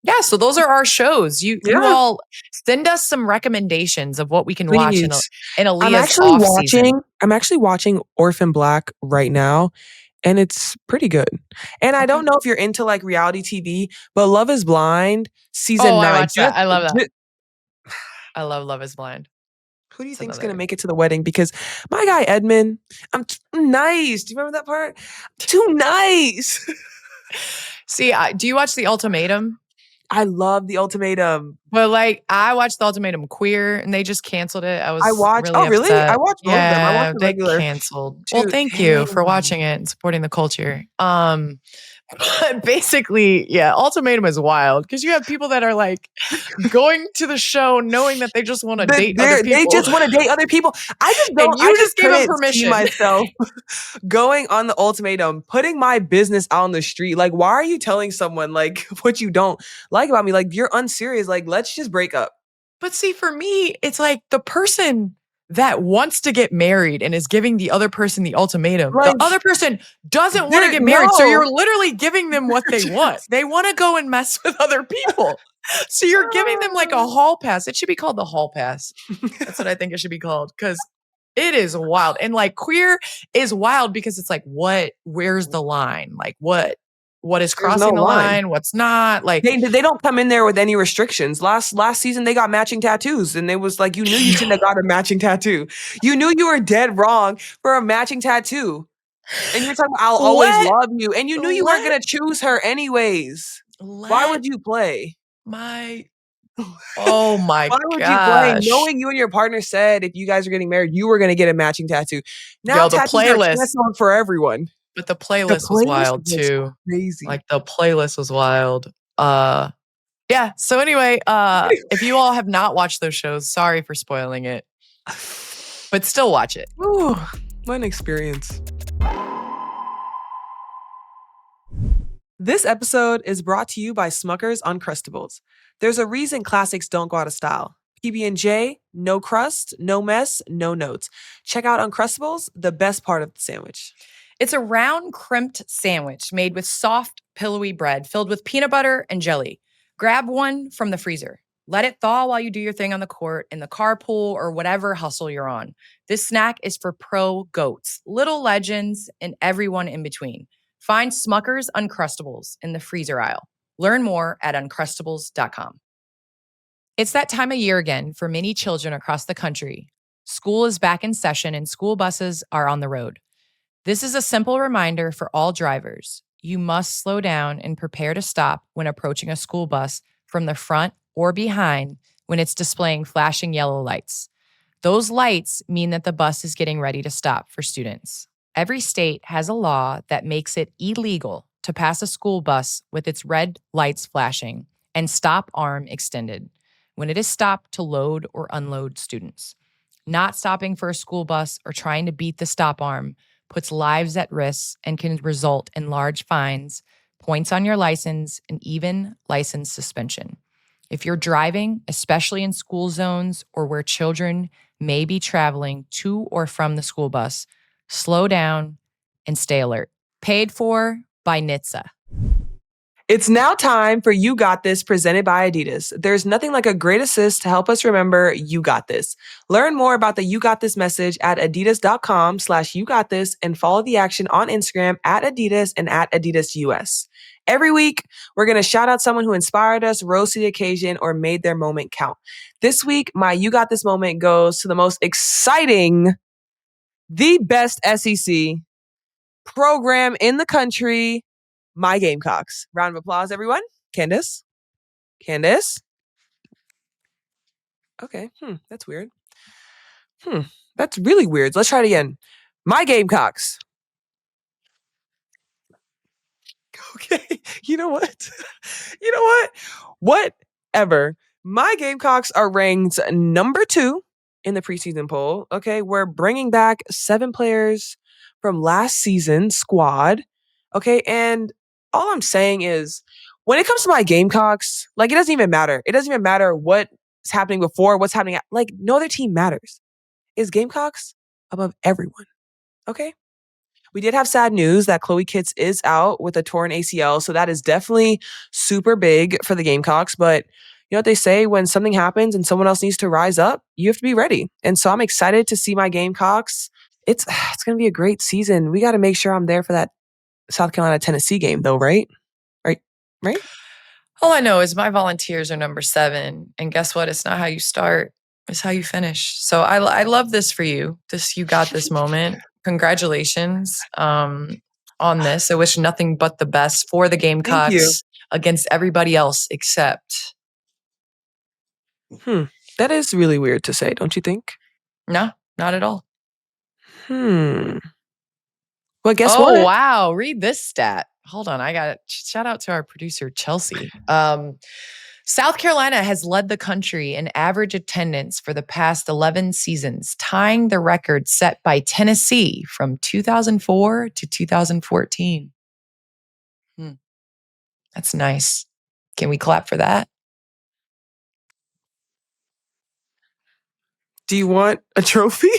Yeah, so those are our shows. You all send us some recommendations of what we can watch in Aliyah's off season. I'm actually watching Orphan Black right now, and it's pretty good. And I don't know if you're into like reality TV, but Love is Blind season 9. I watch that. I love that. I love Love is Blind. Who do you think is going to make it to the wedding? Because my guy Edmund, I'm too nice. Do you remember that part? Too nice. See, do you watch The Ultimatum? I love The Ultimatum. But like, I watched The Ultimatum Queer, and they just canceled it. I watched really upset. I watched both of them. I watched the regular. They canceled. Well, thank you for watching it and supporting the culture. But basically, Ultimatum is wild because you have people that are like going to the show knowing that they just want to date other people. They just want to date other people. I just don't. And you just gave them permission. See myself going on The Ultimatum, putting my business out on the street. Like, why are you telling someone like what you don't like about me? Like, you're unserious. Like, let's just break up. But see, for me, it's like the person that wants to get married and is giving the other person the ultimatum. Like, the other person doesn't want to get married. So you're literally giving them what they want. They want to go and mess with other people. So you're giving them like a hall pass. It should be called the hall pass. That's what I think it should be called. Because it is wild. And like queer is wild because it's like, where's the line? Like what is crossing the line? What's not? Like they don't come in there with any restrictions. Last season they got matching tattoos, and it was like you knew you shouldn't have got a matching tattoo. You knew you were dead wrong for a matching tattoo, and you're talking about I'll always love you, and you knew you weren't gonna choose her anyways. Why would you play? Oh my god! Why would you play? Knowing you and your partner said if you guys are getting married, you were gonna get a matching tattoo. Now the playlist are for everyone. But the playlist was wild too. Crazy. Like the playlist was wild. Yeah. So anyway, if you all have not watched those shows, sorry for spoiling it. But still watch it. Ooh, what an experience. This episode is brought to you by Smucker's Uncrustables. There's a reason classics don't go out of style. PB&J, no crust, no mess, no notes. Check out Uncrustables, the best part of the sandwich. It's a round, crimped sandwich made with soft, pillowy bread filled with peanut butter and jelly. Grab one from the freezer. Let it thaw while you do your thing on the court, in the carpool, or whatever hustle you're on. This snack is for pro goats, little legends, and everyone in between. Find Smucker's Uncrustables in the freezer aisle. Learn more at Uncrustables.com. It's that time of year again for many children across the country. School is back in session and school buses are on the road. This is a simple reminder for all drivers. You must slow down and prepare to stop when approaching a school bus from the front or behind when it's displaying flashing yellow lights. Those lights mean that the bus is getting ready to stop for students. Every state has a law that makes it illegal to pass a school bus with its red lights flashing and stop arm extended when it is stopped to load or unload students. Not stopping for a school bus or trying to beat the stop arm puts lives at risk and can result in large fines, points on your license, and even license suspension. If you're driving, especially in school zones or where children may be traveling to or from the school bus. Slow down and stay alert. Paid for by NHTSA. It's now time for You Got This, presented by Adidas. There's nothing like a great assist to help us remember you got this. Learn more about the You Got This message at adidas.com/yougotthis and follow the action on Instagram at Adidas and at Adidas US. Every week, we're going to shout out someone who inspired us, rose to the occasion, or made their moment count. This week, my You Got This moment goes to the most exciting, the best SEC program in the country, my Gamecocks. Round of applause, everyone. Candace? Okay. That's weird. That's really weird. Let's try it again. My Gamecocks. Okay. You know what? Whatever. My Gamecocks are ranked number 2 in the preseason poll. Okay. We're bringing back 7 players from last season's squad. Okay. And all I'm saying is, when it comes to my Gamecocks, like, it doesn't even matter. It doesn't even matter what's happening before, what's happening. Like, no other team matters. Is Gamecocks above everyone. Okay. We did have sad news that Chloe Kitts is out with a torn ACL. So that is definitely super big for the Gamecocks. But you know what they say, when something happens and someone else needs to rise up, you have to be ready. And so I'm excited to see my Gamecocks. It's going to be a great season. We got to make sure I'm there for that South Carolina Tennessee game though, right? Right? All I know is my Volunteers are number 7. And guess what? It's not how you start, it's how you finish. So I love this for you. You got this moment. Congratulations on this. I wish nothing but the best for the Gamecocks against everybody else except. That is really weird to say, don't you think? No, not at all. Well, guess what? Oh, wow. Read this stat. Hold on. I got it. Shout out to our producer, Chelsea. South Carolina has led the country in average attendance for the past 11 seasons, tying the record set by Tennessee from 2004 to 2014. That's nice. Can we clap for that? Do you want a trophy?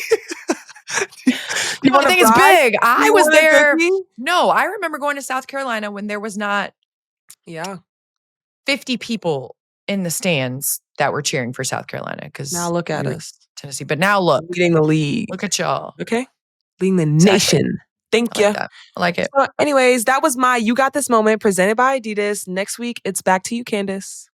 I think it's big. I was there. No, I remember going to South Carolina when there was not 50 people in the stands that were cheering for South Carolina. Because now look at us, Tennessee. But now look, leading the league. Look at y'all. Okay, leading the nation. Thank you. I like it. So anyways, that was my You Got This moment, presented by Adidas. Next week, it's back to you, Candace.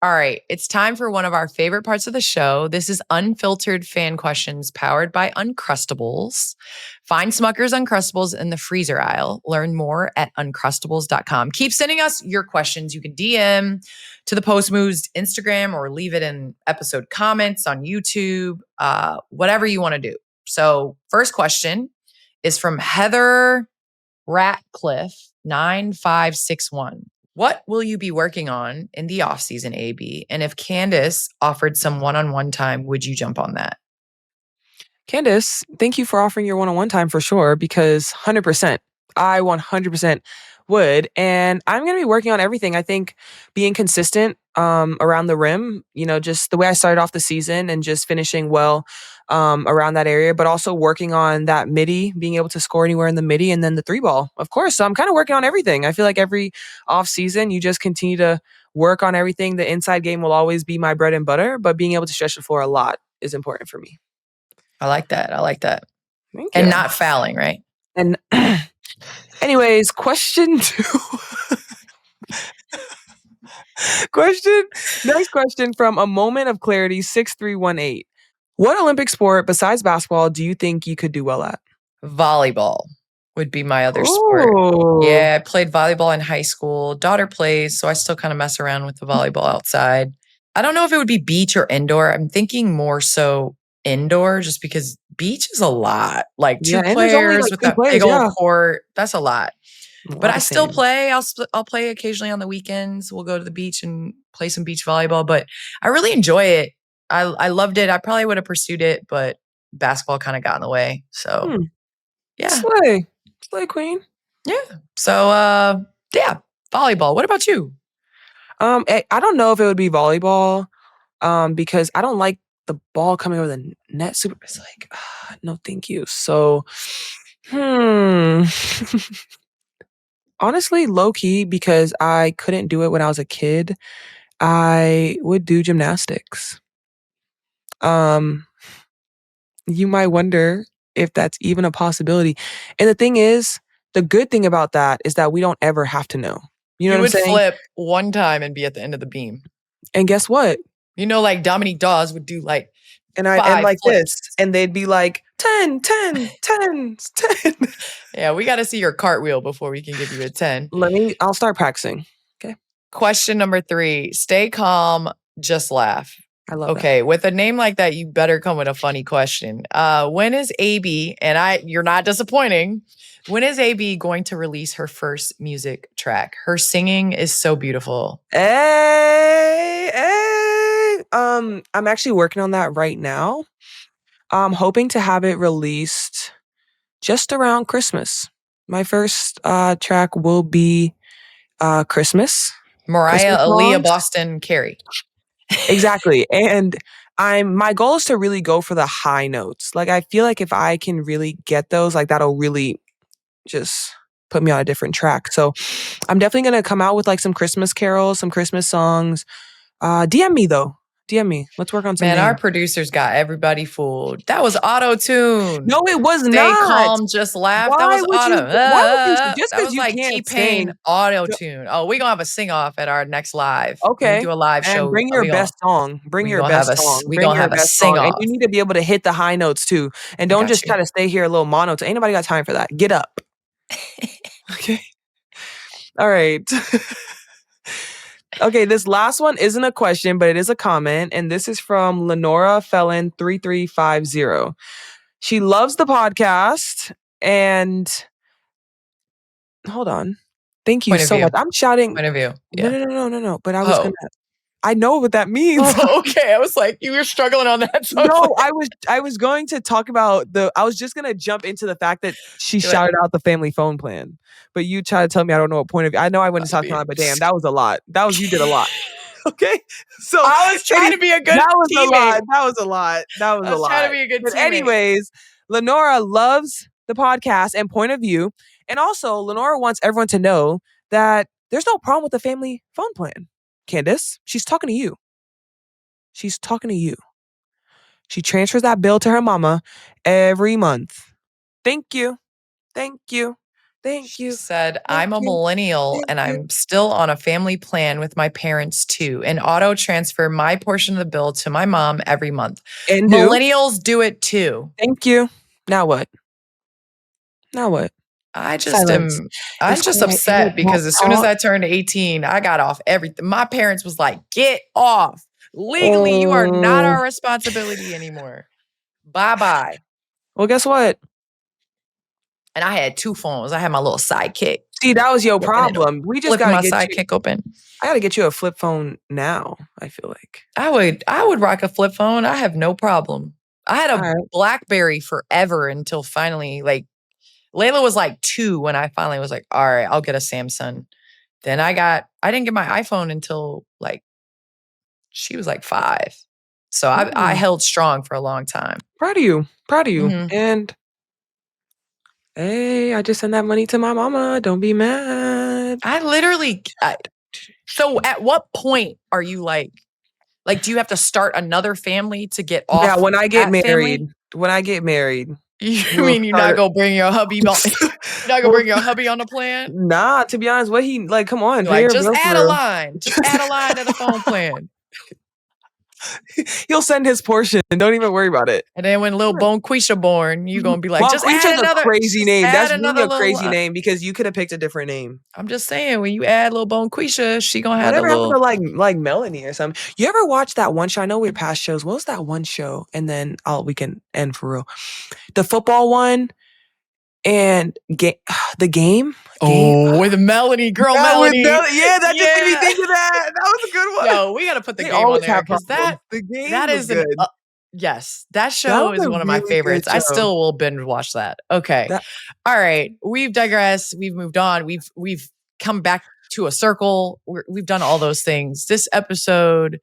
All right, it's time for one of our favorite parts of the show. This is Unfiltered Fan Questions powered by Uncrustables. Find Smucker's Uncrustables in the freezer aisle. Learn more at uncrustables.com. Keep sending us your questions. You can DM to the Post Moves Instagram or leave it in episode comments on YouTube, whatever you want to do. So first question is from Heather Ratcliffe 9561. What will you be working on in the offseason, AB? And if Candace offered some one-on-one time, would you jump on that? Candace, thank you for offering your one-on-one time for sure, because 100%, I 100% would. And I'm going to be working on everything. I think being consistent around the rim, just the way I started off the season and just finishing well around that area, but also working on that midi, being able to score anywhere in the midi, and then the 3-ball, of course. So I'm kind of working on everything. I feel like every off season, you just continue to work on everything. The inside game will always be my bread and butter, but being able to stretch the floor a lot is important for me. I like that. Thank you. And not fouling, right? And anyways, question 2. Next question from A Moment of Clarity 6318. What Olympic sport besides basketball do you think you could do well at? Volleyball would be my other sport. Yeah, I played volleyball in high school. Daughter plays, so I still kind of mess around with the volleyball outside. I don't know if it would be beach or indoor. I'm thinking more so indoor, just because beach is a lot. Like 2 players with that big old court. That's a lot. But I still play. I'll play occasionally on the weekends. We'll go to the beach and play some beach volleyball. But I really enjoy it. I loved it. I probably would have pursued it, but basketball kind of got in the way. So yeah. Slay queen. Yeah. So yeah, volleyball. What about you? I don't know if it would be volleyball because I don't like the ball coming over the net super. It's like, no, thank you. So, honestly, low key, because I couldn't do it when I was a kid, I would do gymnastics. You might wonder if that's even a possibility. And the thing is, the good thing about that is that we don't ever have to know. You know what I'm would saying? flip one time and be at the end of the beam. And guess what? You know, like Dominique Dawes would do like and like flips. This, and they'd be like 10, 10, 10, 10. Yeah, we got to see your cartwheel before we can give you a 10. I'll start practicing. Okay. Question number 3, stay calm, just laugh. I love that. Okay, with a name like that, you better come with a funny question. When is AB, and you're not disappointing, when is AB going to release her first music track? Her singing is so beautiful. Hey. I'm actually working on that right now. I'm hoping to have it released just around Christmas. My first track will be Christmas. Mariah, Aaliyah, Boston, Carrie. Exactly. And my goal is to really go for the high notes. Like, I feel like if I can really get those, like, that'll really just put me on a different track. So I'm definitely going to come out with like some Christmas carols, some Christmas songs. DM me though. DM me. Let's work on some Man, names. our producers got everybody fooled. That was auto-tune. No, it was Stay not. Calm, just laugh. That was auto. Just because you like can't T-Pain sing. Auto-tune. Oh, we're going to have a sing-off at our next live. Okay. We do a live show. And bring your best song. Bring your best song. We're going to have a sing-off. And you need to be able to hit the high notes too. And don't just try to stay here a little mono. Ain't nobody got time for that. Get up. Okay. All right. Okay, this last one isn't a question, but it is a comment. And this is from Lenora Felon 3350. She loves the podcast. And hold on. Thank you so much. I'm shouting. Point of view. Yeah. No. But I was I know what that means. Oh, okay. I was like, you were struggling on that. So no, I was going to talk about I was just going to jump into the fact that she shouted out the family phone plan. But you try to tell me I don't know what point of view. I know I went to South Carolina, but damn, that was a lot. You did a lot. Okay? So I was trying to be a good teammate. That was a lot. I was trying to be a good teammate. Anyways, Lenora loves the podcast and point of view. And also, Lenora wants everyone to know that there's no problem with the family phone plan. Candace, she's talking to you. She's talking to you. She transfers that bill to her mama every month. Thank you. She said, I'm a millennial and I'm still on a family plan with my parents too, and auto transfer my portion of the bill to my mom every month. And millennials do it too. Thank you. Now what? I'm just upset because as soon as I turned 18, I got off everything. My parents was like, get off. Legally, you are not our responsibility anymore. Bye-bye. Well, guess what? And I had 2 phones. I had my little sidekick. See, that was your problem. We just got to get my sidekick open. I got to get you a flip phone now, I feel like. I would rock a flip phone. I have no problem. I had a BlackBerry forever until finally, like, Layla was like 2 when I finally was like, all right, I'll get a Samsung. Then I didn't get my iPhone until like, she was like 5. So I held strong for a long time. Proud of you. Mm-hmm. And hey, I just sent that money to my mama. Don't be mad. So at what point are you like, do you have to start another family to get off? Yeah, when I get married. When I get married. You mean you're not gonna bring your hubby? You're not gonna bring your hubby on the plan? Nah, to be honest, come on, like, just add a line. Just add a line to the phone plan. He'll send his portion. Don't even worry about it. And then when little Bonquisha born, you're gonna be like, just add another crazy name. That's really a crazy name because you could have picked a different name. I'm just saying, when you add little Bonquisha, she gonna have whatever happened to like Melanie or something. You ever watch that one show? I know we're past shows. What was that one show? And then we can end for real. The football one and the game. With Melanie, Melanie. That just made me think of that. That was a good one. No, we gotta put the game on there because the game is good. Yes, that show is one of my favorites. I still will binge watch that. Okay. All right. We've digressed. We've moved on. We've come back to a circle. We've done all those things. This episode,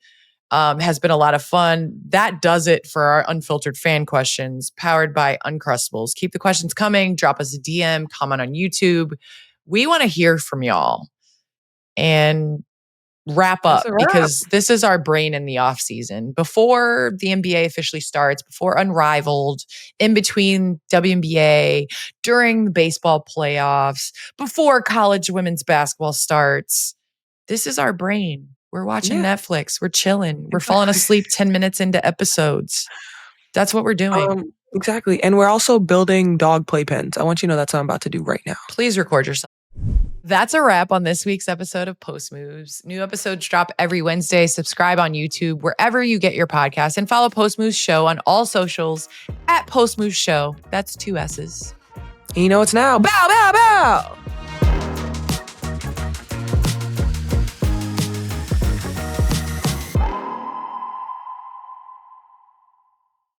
has been a lot of fun. That does it for our Unfiltered fan questions powered by Uncrustables. Keep the questions coming. Drop us a DM, comment on YouTube. We want to hear from y'all and wrap up because this is our brain in the off season. Before the NBA officially starts, before Unrivaled, in between WNBA, during the baseball playoffs, before college women's basketball starts. This is our brain. We're watching Netflix. We're chilling. We're falling asleep 10 minutes into episodes. That's what we're doing. Exactly. And we're also building dog playpens. I want you to know that's what I'm about to do right now. Please record yourself. That's a wrap on this week's episode of Post Moves. New episodes drop every Wednesday. Subscribe on YouTube, wherever you get your podcasts, and follow Post Moves Show on all socials at Post Moves Show. That's 2 S's. And you know it's now. Bow, bow, bow.